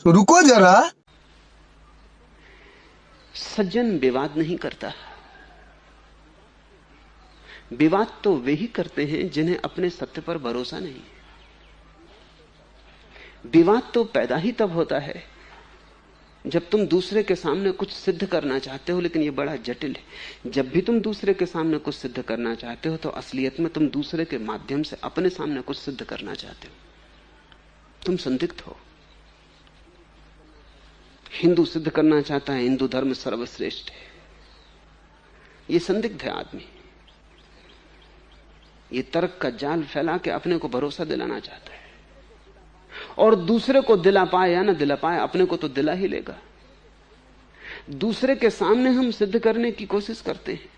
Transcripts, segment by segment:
रुको जरा। सज्जन विवाद नहीं करता। विवाद तो वे ही करते हैं जिन्हें अपने सत्य पर भरोसा नहीं। विवाद तो पैदा ही तब होता है जब तुम दूसरे के सामने कुछ सिद्ध करना चाहते हो, लेकिन यह बड़ा जटिल है। जब भी तुम दूसरे के सामने कुछ सिद्ध करना चाहते हो तो असलियत में तुम दूसरे के माध्यम से अपने सामने कुछ सिद्ध करना चाहते हो। तुम संदिग्ध हो। हिंदू सिद्ध करना चाहता है हिंदू धर्म सर्वश्रेष्ठ है। यह संदिग्ध है आदमी। ये तर्क का जाल फैला के अपने को भरोसा दिलाना चाहता है, और दूसरे को दिला पाए या ना दिला पाए, अपने को तो दिला ही लेगा। दूसरे के सामने हम सिद्ध करने की कोशिश करते हैं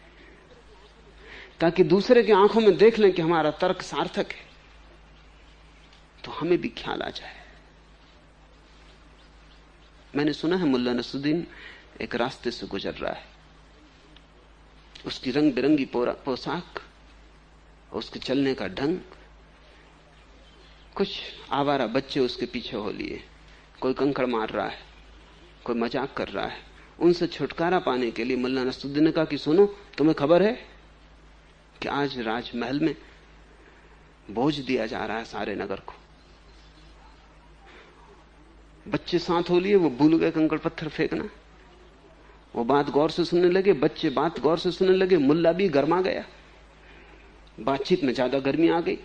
ताकि दूसरे की आंखों में देख लें कि हमारा तर्क सार्थक है, तो हमें भी ख्याल आ जाए। मैंने सुना है मुल्ला नसरुद्दीन एक रास्ते से गुजर रहा है। उसकी रंग बिरंगी पोशाक, उसके चलने का ढंग। कुछ आवारा बच्चे उसके पीछे हो लिए, कोई कंकड़ मार रहा है, कोई मजाक कर रहा है। उनसे छुटकारा पाने के लिए मुल्ला नसरुद्दीन ने कहा कि सुनो, तुम्हें खबर है कि आज राजमहल में बोझ दिया जा रहा है सारे नगर को। बच्चे साथ हो लिए, वो भूल गए कंकड़ पत्थर फेंकना। वो बात गौर से सुनने लगे, बच्चे बात गौर से सुनने लगे, मुल्ला भी गरमा गया। बातचीत में ज्यादा गर्मी आ गई,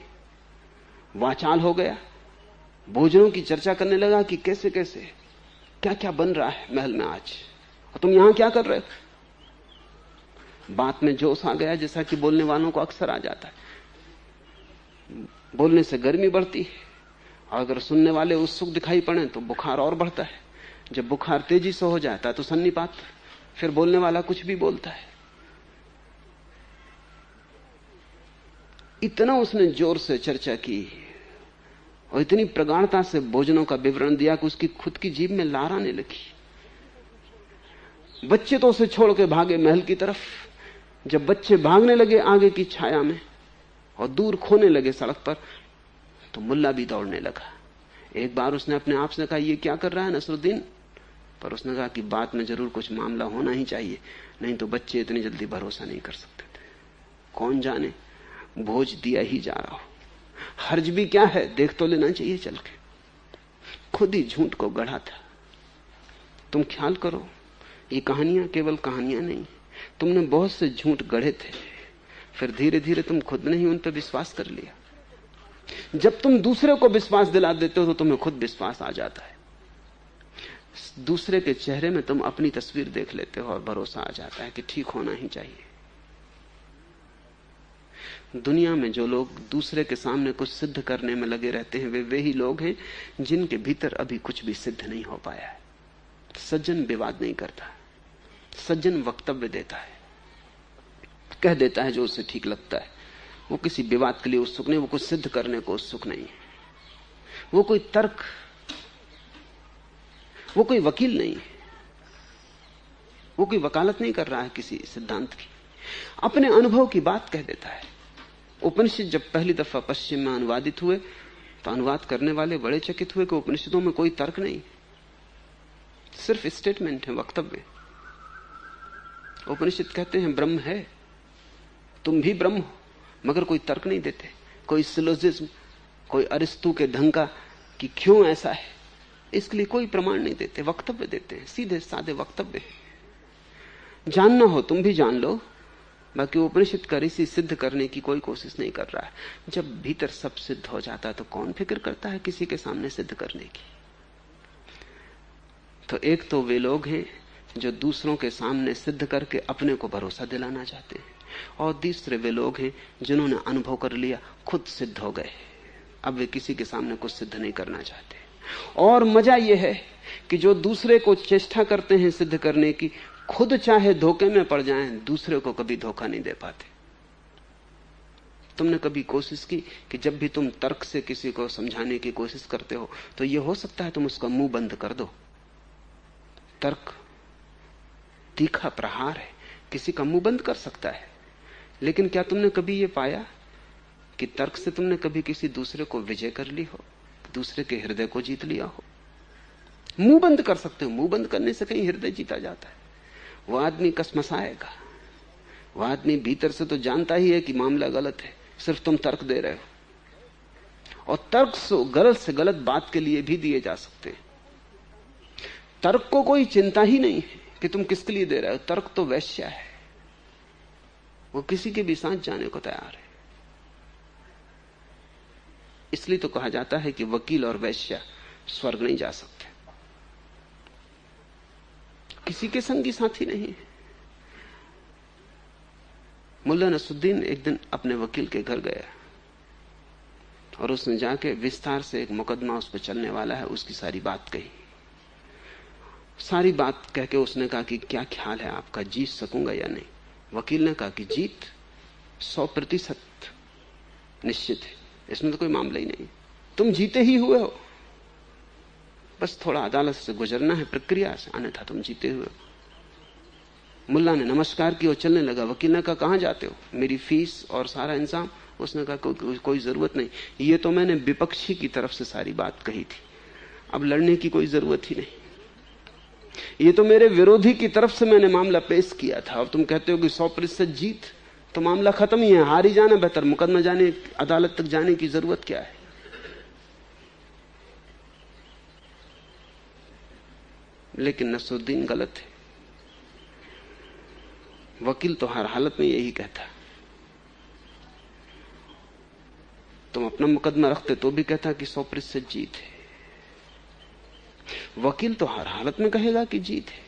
वाचाल हो गया, भोजनों की चर्चा करने लगा कि कैसे कैसे क्या क्या बन रहा है महल में आज, और तुम यहां क्या कर रहे हो। बात में जोश आ गया, जैसा कि बोलने वालों को अक्सर आ जाता है। बोलने से गर्मी बढ़ती है, और अगर सुनने वाले उत्सुक दिखाई पड़े तो बुखार और बढ़ता है। जब बुखार तेजी से हो जाता है तो सन्निपात, फिर बोलने वाला कुछ भी बोलता है। इतना उसने जोर से चर्चा की और इतनी प्रगाढ़ता से भोजनों का विवरण दिया कि उसकी खुद की जीभ में लार आने लगी। बच्चे तो उसे छोड़ के भागे महल की तरफ। जब बच्चे भागने लगे आगे की छाया में और दूर खोने लगे सड़क पर, तो मुल्ला भी दौड़ने लगा। एक बार उसने अपने आप से कहा, ये क्या कर रहा है नसरुद्दीन? पर उसने कहा कि बात में जरूर कुछ मामला होना ही चाहिए, नहीं तो बच्चे इतनी जल्दी भरोसा नहीं कर सकते थे। कौन जाने भोज दिया ही जा रहा हो, हर्ज भी क्या है, देख तो लेना चाहिए चल के। खुद ही झूठ को गढ़ा था। तुम ख्याल करो, ये कहानियां केवल कहानियां नहीं, तुमने बहुत से झूठ गढ़े थे, फिर धीरे धीरे तुम खुद ने ही उन पर विश्वास कर लिया। जब तुम दूसरे को विश्वास दिला देते हो तो तुम्हें खुद विश्वास आ जाता है। दूसरे के चेहरे में तुम अपनी तस्वीर देख लेते हो और भरोसा आ जाता है कि ठीक होना ही चाहिए। दुनिया में जो लोग दूसरे के सामने कुछ सिद्ध करने में लगे रहते हैं, वे ही लोग हैं जिनके भीतर अभी कुछ भी सिद्ध नहीं हो पाया है। सज्जन विवाद नहीं करता, सज्जन वक्तव्य देता है, कह देता है जो उसे ठीक लगता है। वो किसी विवाद के लिए उत्सुक नहीं, वो कुछ सिद्ध करने को उत्सुक नहीं है। वो कोई तर्क, वो कोई वकील नहीं है, वो कोई वकालत नहीं कर रहा है किसी सिद्धांत की। अपने अनुभव की बात कह देता है। उपनिषद जब पहली दफा पश्चिम में अनुवादित हुए तो अनुवाद करने वाले बड़े चकित हुए कि उपनिषदों में कोई तर्क नहीं, सिर्फ स्टेटमेंट है, वक्तव्य। उपनिषद कहते हैं ब्रह्म है, तुम भी ब्रह्म हो, मगर कोई तर्क नहीं देते, कोई सिलोजिज्म, कोई अरिस्तु के ढंग का कि क्यों ऐसा है, इसके लिए कोई प्रमाण नहीं देते, वक्तव्य देते हैं, सीधे साधे वक्तव्य। जानना हो तुम भी जान लो, बाकी उपनिषद का ऋषि सिद्ध करने की कोई कोशिश नहीं कर रहा है। जब भीतर सब सिद्ध हो जाता है तो कौन फिक्र करता है किसी के सामने सिद्ध करने की। तो एक तो वे लोग हैं जो दूसरों के सामने सिद्ध करके अपने को भरोसा दिलाना चाहते हैं, और तीसरे वे लोग हैं जिन्होंने अनुभव कर लिया, खुद सिद्ध हो गए, अब वे किसी के सामने कुछ सिद्ध नहीं करना चाहते। और मजा यह है कि जो दूसरे को चेष्टा करते हैं सिद्ध करने की, खुद चाहे धोखे में पड़ जाएं, दूसरे को कभी धोखा नहीं दे पाते। तुमने कभी कोशिश की कि जब भी तुम तर्क से किसी को समझाने की कोशिश करते हो तो यह हो सकता है तुम उसका मुंह बंद कर दो। तर्क तीखा प्रहार है, किसी का मुंह बंद कर सकता है, लेकिन क्या तुमने कभी यह पाया कि तर्क से तुमने कभी किसी दूसरे को विजय कर ली हो, दूसरे के हृदय को जीत लिया हो? मुंह बंद कर सकते हो, मुंह बंद करने से कहीं हृदय जीता जाता है। वो आदमी कसमसाएगा, वो आदमी भीतर से तो जानता ही है कि मामला गलत है, सिर्फ तुम तर्क दे रहे हो। और तर्क गलत से गलत बात के लिए भी दिए जा सकते हैं। तर्क को कोई चिंता ही नहीं है कि तुम किसके लिए दे रहे हो। तर्क तो वैश्या है, वो किसी के भी साथ जाने को तैयार है। इसलिए तो कहा जाता है कि वकील और वैश्या स्वर्ग नहीं जा सकते, किसी के संगी साथी नहीं है। मुल्ला नसरुद्दीन एक दिन अपने वकील के घर गया और उसने जाके विस्तार से एक मुकदमा उस पर चलने वाला है उसकी सारी बात कही। सारी बात कह के उसने कहा कि क्या ख्याल है आपका, जीत सकूंगा या नहीं? वकील ने कहा कि जीत 100% निश्चित है, इसमें तो कोई मामला ही नहीं, तुम जीते ही हुए हो, बस थोड़ा अदालत से गुजरना है, प्रक्रिया से, अन्यथा तुम जीते हुए हो। मुल्ला ने नमस्कार की और चलने लगा। वकील ने कहा कहां जाते हो? मेरी फीस और सारा इंतजाम। उसने कहा कोई जरूरत नहीं, ये तो मैंने विपक्षी की तरफ से सारी बात कही थी, अब लड़ने की कोई जरूरत ही नहीं। ये तो मेरे विरोधी की तरफ से मैंने मामला पेश किया था और तुम कहते हो कि 100% जीत, तो मामला खत्म ही है, हार ही जाना बेहतर, मुकदमा जाने अदालत तक जाने की जरूरत क्या है? लेकिन नसरुद्दीन गलत है। वकील तो हर हालत में यही कहता, तुम अपना मुकदमा रखते तो भी कहता कि 100% जीत है। वकील तो हर हालत में कहेगा कि जीत है।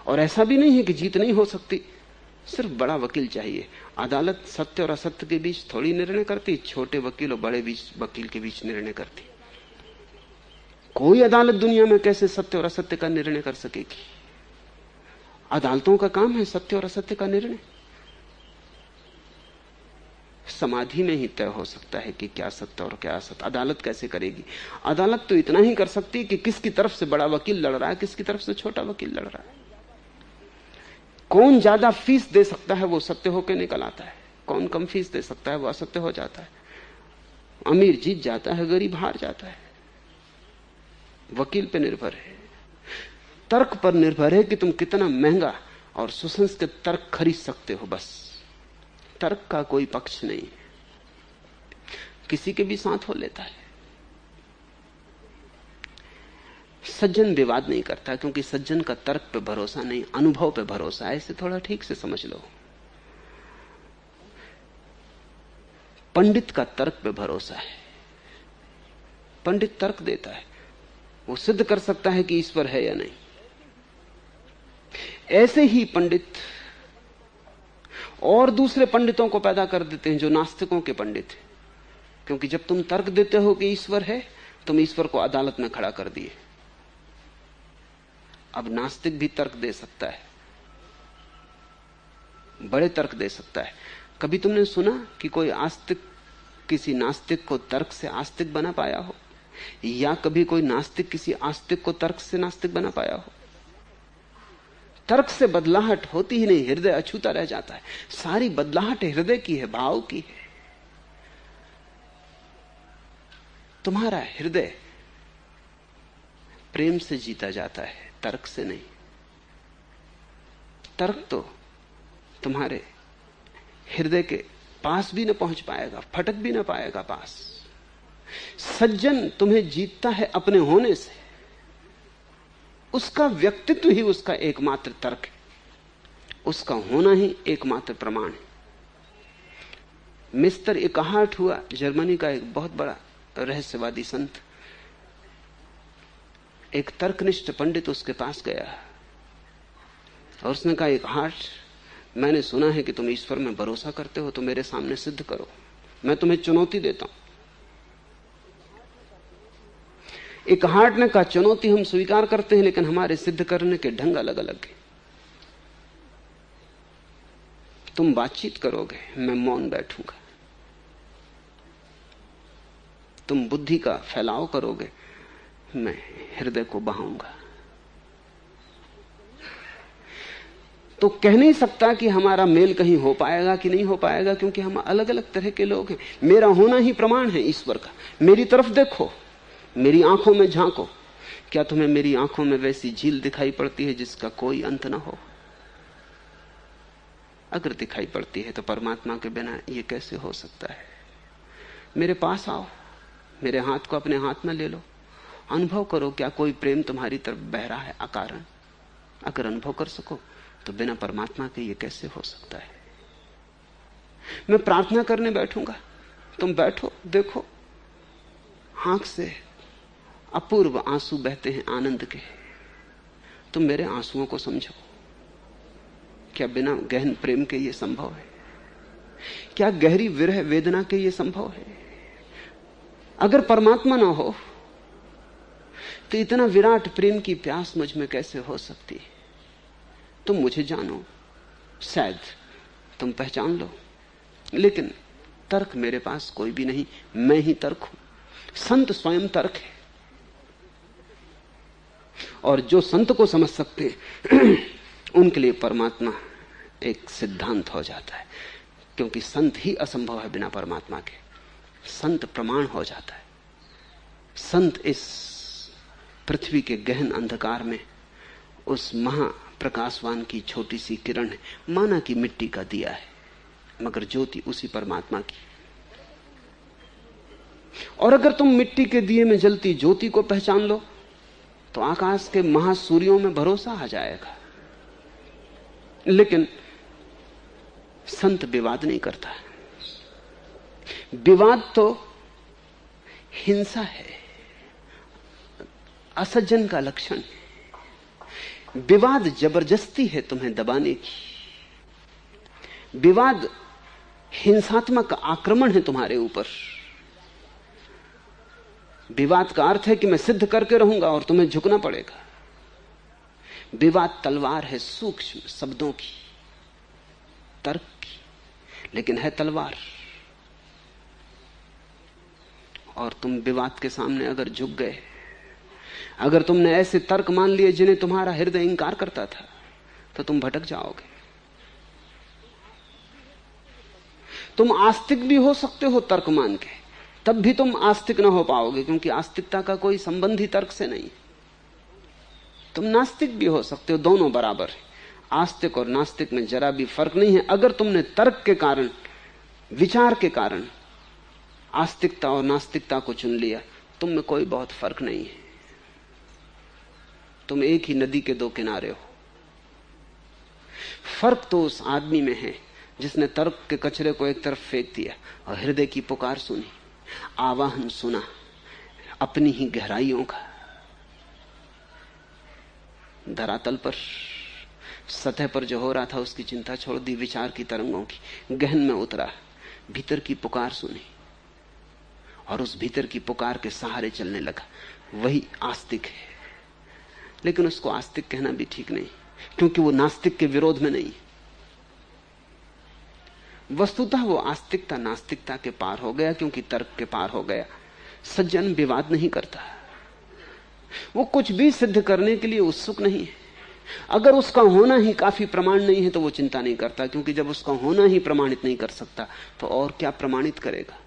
और ऐसा भी नहीं है कि जीत नहीं हो सकती, सिर्फ बड़ा वकील चाहिए। अदालत सत्य और असत्य के बीच थोड़ी निर्णय करती, छोटे वकील और बड़े वकील के बीच निर्णय करती। कोई अदालत दुनिया में कैसे सत्य और असत्य का निर्णय कर सकेगी? अदालतों का काम है सत्य और असत्य का निर्णय। समाधि में ही तय हो सकता है कि क्या सत्य और क्या असत्य। अदालत कैसे करेगी? अदालत तो इतना ही कर सकती है कि किसकी तरफ से बड़ा वकील लड़ रहा है, किसकी तरफ से छोटा वकील लड़ रहा है। कौन ज्यादा फीस दे सकता है वो सत्य होकर निकल आता है, कौन कम फीस दे सकता है वो असत्य हो जाता है। अमीर जीत जाता है, गरीब हार जाता है। वकील पे निर्भर है, तर्क पर निर्भर है कि तुम कितना महंगा और सुसंस्कृत तर्क खरीद सकते हो। बस तर्क का कोई पक्ष नहीं, किसी के भी साथ हो लेता है। सज्जन विवाद नहीं करता क्योंकि सज्जन का तर्क पे भरोसा नहीं, अनुभव पे भरोसा है। इसे थोड़ा ठीक से समझ लो। पंडित का तर्क पे भरोसा है, पंडित तर्क देता है, वो सिद्ध कर सकता है कि ईश्वर है या नहीं। ऐसे ही पंडित और दूसरे पंडितों को पैदा कर देते हैं जो नास्तिकों के पंडित हैं, क्योंकि जब तुम तर्क देते हो कि ईश्वर है, तुम ईश्वर को अदालत में खड़ा कर दिए। अब नास्तिक भी तर्क दे सकता है, बड़े तर्क दे सकता है। कभी तुमने सुना कि कोई आस्तिक किसी नास्तिक को तर्क से आस्तिक बना पाया हो, या कभी कोई नास्तिक किसी आस्तिक को तर्क से नास्तिक बना पाया हो? तर्क से बदलाहट होती ही नहीं, हृदय अछूता रह जाता है। सारी बदलाहट हृदय की है, भाव की है। तुम्हारा हृदय प्रेम से जीता जाता है, तर्क से नहीं। तर्क तो तुम्हारे हृदय के पास भी न पहुंच पाएगा, फटक भी न पाएगा पास। सज्जन तुम्हें जीतता है अपने होने से, उसका व्यक्तित्व ही उसका एकमात्र तर्क है, उसका होना ही एकमात्र प्रमाण है। मिस्टर इकहार्ट हुआ जर्मनी का एक बहुत बड़ा रहस्यवादी संत। एक तर्कनिष्ठ पंडित उसके पास गया और उसने कहा, इकहार्ट, मैंने सुना है कि तुम ईश्वर में भरोसा करते हो, तो मेरे सामने सिद्ध करो, मैं तुम्हें चुनौती देता हूं। इकहार्ट ने कहा, चुनौती हम स्वीकार करते हैं, लेकिन हमारे सिद्ध करने के ढंग अलग अलग हैं। तुम बातचीत करोगे, मैं मौन बैठूंगा। तुम बुद्धि का फैलाव करोगे, मैं हृदय को बहाऊंगा। तो कह नहीं सकता कि हमारा मेल कहीं हो पाएगा कि नहीं हो पाएगा, क्योंकि हम अलग अलग तरह के लोग हैं। मेरा होना ही प्रमाण है ईश्वर का। मेरी तरफ देखो, मेरी आंखों में झांको, क्या तुम्हें मेरी आंखों में वैसी झील दिखाई पड़ती है जिसका कोई अंत ना हो? अगर दिखाई पड़ती है तो परमात्मा के बिना यह कैसे हो सकता है? मेरे पास आओ, मेरे हाथ को अपने हाथ में ले लो, अनुभव करो क्या कोई प्रेम तुम्हारी तरफ बह रहा है अकारण? अगर अनुभव कर सको तो बिना परमात्मा के ये कैसे हो सकता है? मैं प्रार्थना करने बैठूंगा, तुम बैठो, देखो आंख से अपूर्व आंसू बहते हैं आनंद के। तुम मेरे आंसुओं को समझो। क्या बिना गहन प्रेम के ये संभव है? क्या गहरी विरह वेदना के ये संभव है? अगर परमात्मा ना हो तो इतना विराट प्रेम की प्यास मुझ में कैसे हो सकती है? तुम मुझे जानो, शायद तुम पहचान लो, लेकिन तर्क मेरे पास कोई भी नहीं, मैं ही तर्क हूं। संत स्वयं तर्क है, और जो संत को समझ सकते हैं उनके लिए परमात्मा एक सिद्धांत हो जाता है, क्योंकि संत ही असंभव है बिना परमात्मा के। संत प्रमाण हो जाता है। संत इस पृथ्वी के गहन अंधकार में उस महाप्रकाशवान की छोटी सी किरण है, माना कि मिट्टी का दिया है, मगर ज्योति उसी परमात्मा की। और अगर तुम मिट्टी के दिए में जलती ज्योति को पहचान लो तो आकाश के महासूर्यों में भरोसा आ जाएगा। लेकिन संत विवाद नहीं करता। विवाद तो हिंसा है, असज्जन का लक्षण है। विवाद जबरदस्ती है तुम्हें दबाने की। विवाद हिंसात्मक आक्रमण है तुम्हारे ऊपर। विवाद का अर्थ है कि मैं सिद्ध करके रहूंगा और तुम्हें झुकना पड़ेगा। विवाद तलवार है, सूक्ष्म शब्दों की, तर्क की, लेकिन है तलवार। और तुम विवाद के सामने अगर झुक गए, अगर तुमने ऐसे तर्क मान लिए जिन्हें तुम्हारा हृदय इंकार करता था, तो तुम भटक जाओगे। तुम आस्तिक भी हो सकते हो तर्क मान के, तब भी तुम आस्तिक ना हो पाओगे, क्योंकि आस्तिकता का कोई संबंध ही तर्क से नहीं। तुम नास्तिक भी हो सकते हो, दोनों बराबर है। आस्तिक और नास्तिक में जरा भी फर्क नहीं है। अगर तुमने तर्क के कारण, विचार के कारण आस्तिकता और नास्तिकता को चुन लिया, तुम में कोई बहुत फर्क नहीं है। तुम एक ही नदी के दो किनारे हो। फर्क तो उस आदमी में है जिसने तर्क के कचरे को एक तरफ फेंक दिया और हृदय की पुकार सुनी, आवाहन सुना अपनी ही गहराइयों का। धरातल पर, सतह पर जो हो रहा था उसकी चिंता छोड़ दी, विचार की तरंगों की गहन में उतरा, भीतर की पुकार सुनी और उस भीतर की पुकार के सहारे चलने लगा। वही आस्तिक है। लेकिन उसको आस्तिक कहना भी ठीक नहीं, क्योंकि वो नास्तिक के विरोध में नहीं। वस्तुतः वो आस्तिकता नास्तिकता के पार हो गया, क्योंकि तर्क के पार हो गया। सज्जन विवाद नहीं करता, वो कुछ भी सिद्ध करने के लिए उत्सुक नहीं है। अगर उसका होना ही काफी प्रमाण नहीं है तो वो चिंता नहीं करता, क्योंकि जब उसका होना ही प्रमाणित नहीं कर सकता तो और क्या प्रमाणित करेगा।